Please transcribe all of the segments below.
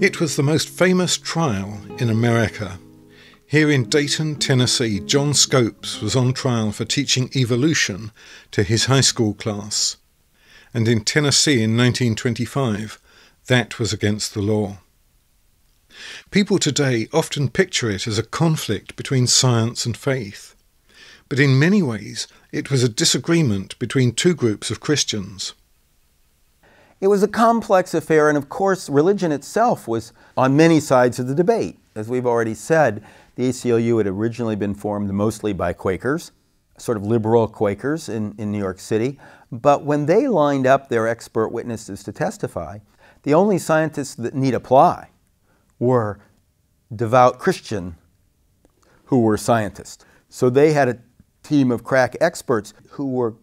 It was the most famous trial in America. Here in Dayton, Tennessee, John Scopes was on trial for teaching evolution to his high school class. And in Tennessee in 1925, that was against the law. People today often picture it as a conflict between science and faith. But in many ways, it was a disagreement between two groups of Christians. It was a complex affair, and of course, religion itself was on many sides of the debate. As we've already said, the ACLU had originally been formed mostly by Quakers, sort of liberal Quakers in New York City. But when they lined up their expert witnesses to testify, the only scientists that need apply were devout Christian who were scientists. So they had a team of crack experts who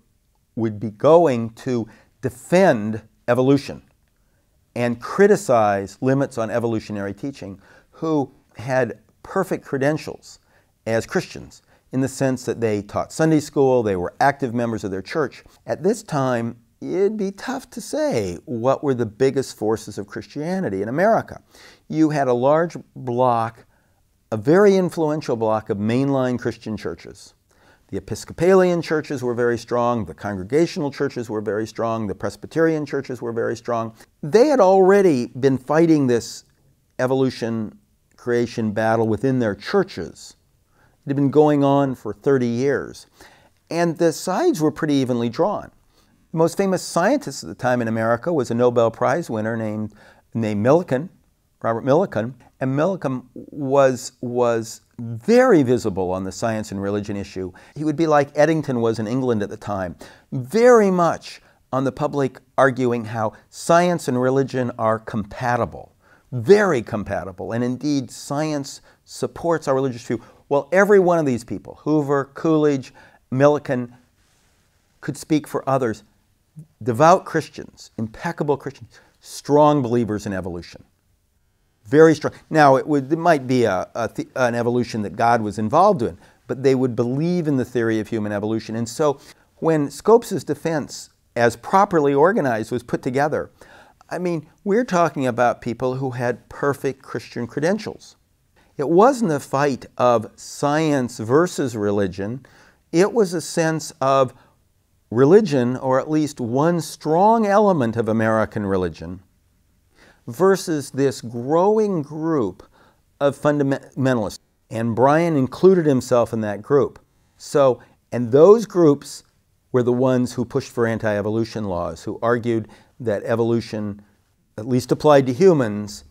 would be going to defend evolution and criticize limits on evolutionary teaching, who had perfect credentials as Christians in the sense that they taught Sunday school, they were active members of their church. At this time, it'd be tough to say what were the biggest forces of Christianity in America. You had a large block, a very influential block of mainline Christian churches. The Episcopalian churches were very strong, the Congregational churches were very strong, the Presbyterian churches were very strong. They had already been fighting this evolution creation battle within their churches. It had been going on for 30 years. And the sides were pretty evenly drawn. The most famous scientist at the time in America was a Nobel Prize winner named Millikan, Robert Millikan. And Millikan was very visible on the science and religion issue. He would be like Eddington was in England at the time, very much on the public arguing how science and religion are compatible, very compatible, and indeed science supports our religious view. Well, every one of these people, Hoover, Coolidge, Millikan, could speak for others. Devout Christians, impeccable Christians, strong believers in evolution. Very strong. Now, it might be an evolution that God was involved in, but they would believe in the theory of human evolution. And so when Scopes' defense, as properly organized, was put together, I mean, we're talking about people who had perfect Christian credentials. It wasn't a fight of science versus religion. It was a sense of religion, or at least one strong element of American religion, versus this growing group of fundamentalists. And Bryan included himself in that group. And those groups were the ones who pushed for anti-evolution laws, who argued that evolution, at least applied to humans,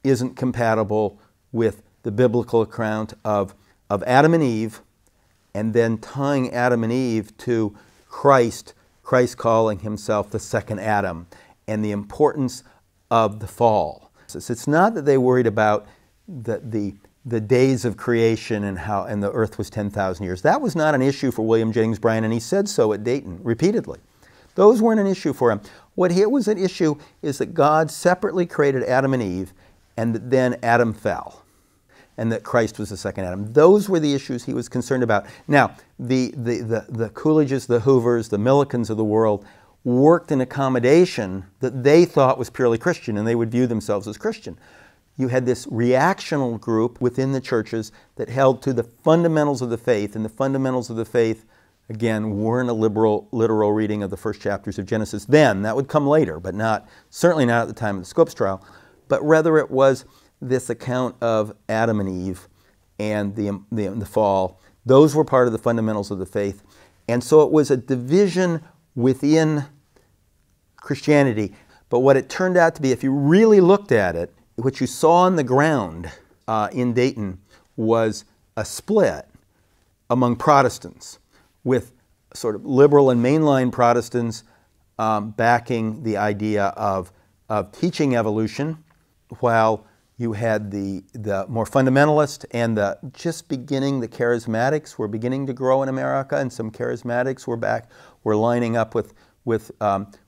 isn't compatible with the biblical account of Adam and Eve, and then tying Adam and Eve to Christ calling himself the second Adam, and the importance of the fall. So it's not that they worried about the days of creation and the earth was 10,000 years. That was not an issue for William Jennings Bryan, and he said so at Dayton repeatedly. Those weren't an issue for him. What was an issue is that God separately created Adam and Eve, and that then Adam fell, and that Christ was the second Adam. Those were the issues he was concerned about. Now, the Coolidges, the Hoovers, the Millikans of the world worked in accommodation that they thought was purely Christian, and they would view themselves as Christian. You had this reactional group within the churches that held to the fundamentals of the faith, and the fundamentals of the faith, again, weren't a literal reading of the first chapters of Genesis then. That would come later, but certainly not at the time of the Scopes trial. But rather it was this account of Adam and Eve and the fall. Those were part of the fundamentals of the faith. And so it was a division within Christianity. But what it turned out to be, if you really looked at it, what you saw on the ground in Dayton was a split among Protestants, with sort of liberal and mainline Protestants backing the idea of teaching evolution, while you had the more fundamentalist and the charismatics were beginning to grow in America, and some charismatics were lining up with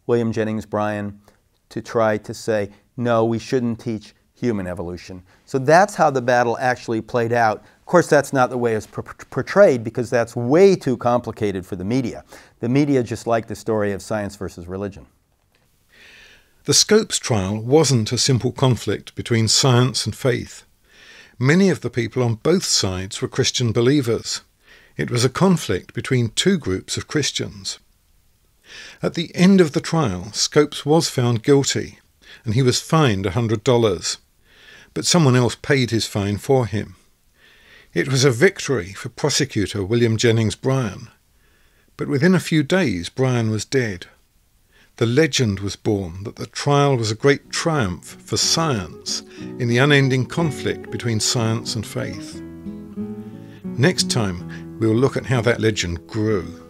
William Jennings Bryan to try to say, no, we shouldn't teach human evolution. So that's how the battle actually played out. Of course, that's not the way it's portrayed, because that's way too complicated for the media. The media just like the story of science versus religion. The Scopes trial wasn't a simple conflict between science and faith. Many of the people on both sides were Christian believers. It was a conflict between two groups of Christians. At the end of the trial, Scopes was found guilty, and he was fined $100, but someone else paid his fine for him. It was a victory for prosecutor William Jennings Bryan, but within a few days Bryan was dead. The legend was born that the trial was a great triumph for science in the unending conflict between science and faith. Next time, we'll look at how that legend grew.